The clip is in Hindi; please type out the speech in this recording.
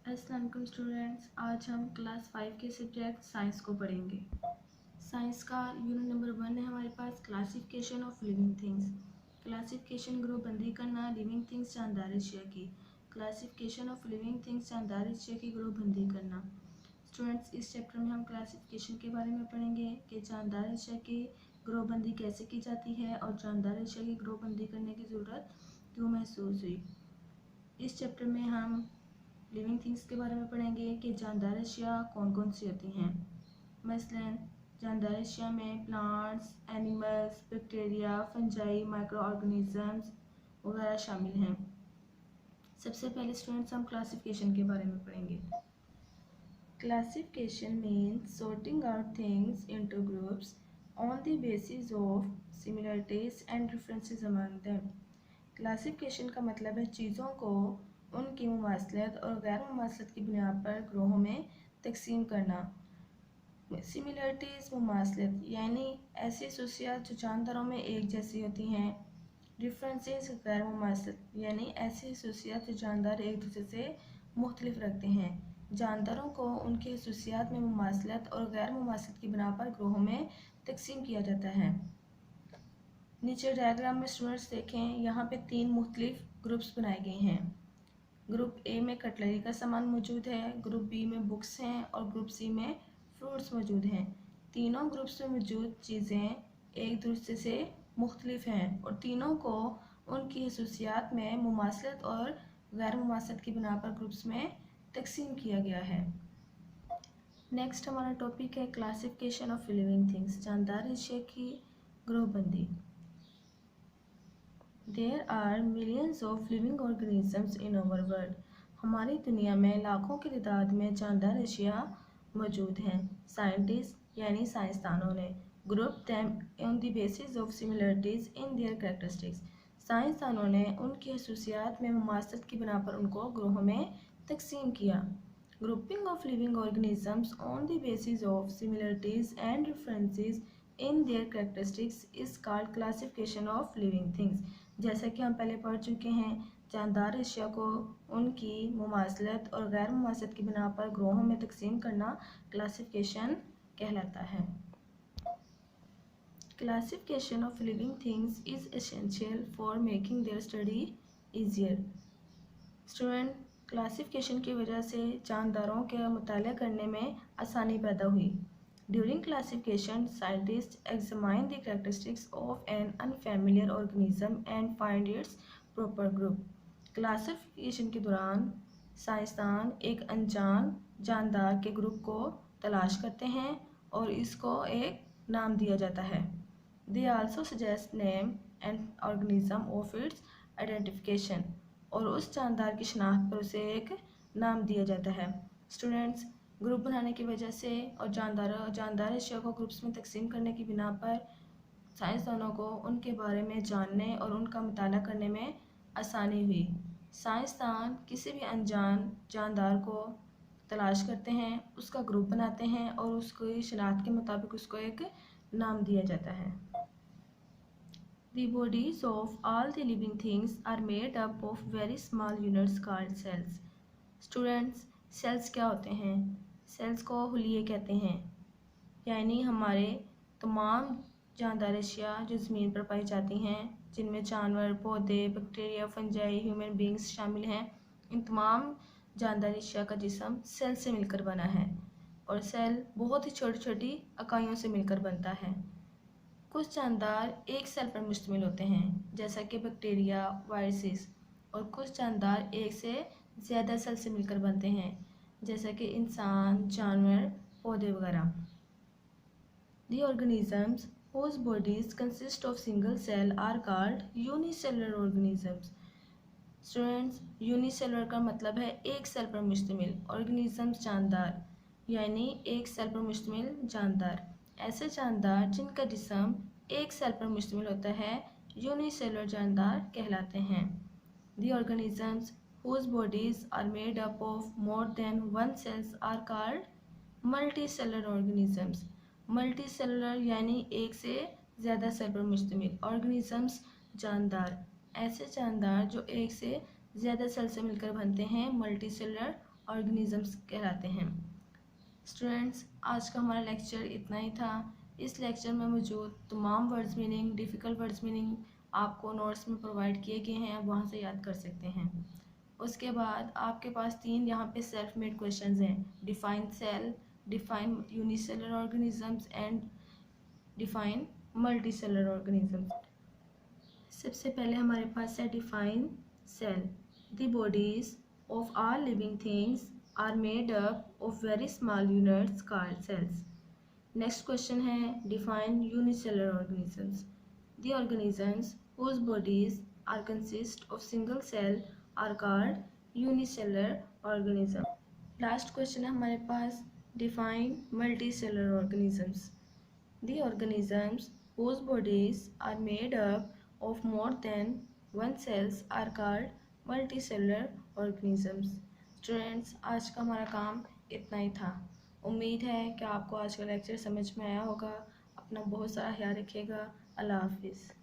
अस्सलाम वालेकुम स्टूडेंट्स, आज हम क्लास 5 के सब्जेक्ट साइंस को पढ़ेंगे। साइंस का यूनिट नंबर 1 है हमारे पास classification of living things. Classification group बंदी करना लिविंग थिंग्स जानदार अशिया की। क्लासिफिकेशन ऑफ लिविंग थिंग्स जानदार अशिया की ग्रुप बंदी करना। स्टूडेंट्स, इस चैप्टर में हम क्लासिफिकेशन के बारे में पढ़ेंगे कि जानदार अशिया की ग्रुप बंदी कैसे की जाती है और जानदार अशिया की ग्रुप बंदी करने की ज़रूरत क्यों महसूस हुई। इस चैप्टर में हम लिविंग थिंग्स के बारे में पढ़ेंगे कि जानदार अशिया कौन कौन सी होती हैं। मसलन जानदार अशिया में plants, animals, bacteria, fungi, micro organisms वगैरह शामिल हैं। सबसे पहले स्टूडेंट्स हम क्लासिफिकेशन के बारे में पढ़ेंगे। Classification means sorting out things into groups on the basis of similarities and differences among them. Classification का मतलब है चीज़ों को उनकी मुमासलत और गैर मुमासलत की बुनियाद पर ग्रोहों में तकसीम करना। सिमिलरिटीज़ मुमासलत यानी ऐसी खसूसियात जो जानदारों में एक जैसी होती हैं। डिफरेंसेस गैर मुमासलत यानी ऐसी खसूसियात जो जानदार एक दूसरे से मुख्तलिफ रखते हैं। जानदारों को उनकी खसूसियात में मुमासलत और गैर मुमासलत की बुनियाद पर ग्रोहों में तकसीम किया जाता है। नीचे डायग्राम में स्टूडेंट्स देखें, यहाँ पे 3 मुख्तलिफ ग्रुप्स बनाए गए हैं। ग्रुप ए में कटलरी का सामान मौजूद है, ग्रुप बी में बुक्स हैं और ग्रुप सी में फ्रूट्स मौजूद हैं। तीनों ग्रुप्स में मौजूद चीज़ें एक दूसरे से मुख्तलिफ हैं और तीनों को उनकी खसूसियात में मुमासलत और गैर मुमासलत की बिना पर ग्रुप्स में तकसीम किया गया है। नेक्स्ट हमारा टॉपिक है क्लासिफिकेशन ऑफ लिविंग थिंग्स, जानदार अशिया की ग्रुप बंदी। There are millions of living organisms in our world. हमारी दुनिया में लाखों की तादाद में जानदार अशिया मौजूद हैं। साइंटिस्ट यानी साइंसदानों ने group them on the basis of similarities in their characteristics. साइंसदानों ने उनकी खसूसियात में मुमासलत की बिना पर उनको ग्रोहों में तकसीम किया। Grouping of living organisms on the basis of similarities and differences in their characteristics is called classification of living things. जैसा कि हम पहले पढ़ चुके हैं, जानदार अशिया को उनकी मुमासलत और गैर मुमासलत की बिना पर ग्रोहों में तकसीम करना क्लासिफिकेशन कहलाता है। Classification of living things is essential for making their study easier. Student, classification की वजह से जानदारों के मुताला करने में आसानी पैदा हुई। During classification, scientists examine the characteristics of an unfamiliar organism and find its proper group. Classification के दौरान साइंसदान एक अनजान जानदार के ग्रुप को तलाश करते हैं और इसको एक नाम दिया जाता है। They also suggest name and organism of its identification. और उस जानदार की शनाख्त पर उसे एक नाम दिया जाता है। स्टूडेंट्स, ग्रुप बनाने की वजह से और जानदार अशिया को ग्रुप्स में तकसीम करने की बिना पर साइंसदानों को उनके बारे में जानने और उनका मुताला करने में आसानी हुई। साइंसदान किसी भी अनजान जानदार को तलाश करते हैं, उसका ग्रुप बनाते हैं और उसकी शनाख्त के मुताबिक उसको एक नाम दिया जाता है। The bodies of all the living things are made up of very small units called cells. Students, cells क्या होते हैं? सेल्स को हुलिये कहते हैं, यानी हमारे तमाम जानदार अशिया जो ज़मीन पर पाई जाती हैं, जिनमें जानवर, पौधे, बैक्टीरिया, फंजाई, ह्यूमन बींग्स शामिल हैं, इन तमाम जानदार अशिया का जिस्म सेल से मिलकर बना है और सेल बहुत ही छोटी छोटी इकाइयों से मिलकर बनता है। कुछ जानदार एक सेल पर मुश्तमिल होते हैं, जैसा कि बैक्टीरिया, वायरसेस, और कुछ जानदार एक से ज़्यादा सेल से मिलकर बनते हैं, जैसा कि इंसान, जानवर, पौधे वगैरह। The organisms whose bodies consist of single cell are called unicellular organisms. Students, unicellular का मतलब है एक सेल पर मुश्तमिल, ऑर्गेनिजम्स जानदार यानी एक सेल पर मुश्तमिल जानदार। ऐसे जानदार जिनका जिस्म एक सेल पर मुश्तमिल होता है यूनिसेलुलर जानदार कहलाते हैं। The organisms whose bodies are made up of more than one cells are called multicellular organisms. Multicellular यानी एक से ज़्यादा सेल पर मुश्तमिल, organisms जानदार, ऐसे जानदार जो एक से ज़्यादा सेल से मिलकर बनते हैं मल्टीसेलुलर ऑर्गेनिजम्स कहलाते हैं। स्टूडेंट्स, आज का हमारा लेक्चर इतना ही था। इस लेक्चर में मौजूद तमाम words meaning, difficult words meaning आपको नोट्स में प्रोवाइड किए गए हैं, आप वहाँ से याद कर सकते हैं। उसके बाद आपके पास 3 यहाँ पे सेल्फ मेड क्वेश्चंस हैं। Define cell, define unicellular organisms and define multicellular organisms. सबसे पहले हमारे पास है define cell. The bodies of all living things are made up of very small units called cells. Next question है define unicellular organisms. The organisms whose bodies are consist of single cell are called unicellular organism. Last question है हमारे पास define multicellular organisms. The organisms whose bodies are made up of more than one cells are called multicellular organisms. Students, आज का हमारा काम इतना ही था। उम्मीद है कि आपको आज का लेक्चर समझ में आया होगा। अपना बहुत सारा ख्याल रखिएगा। अल्लाह हाफिज़।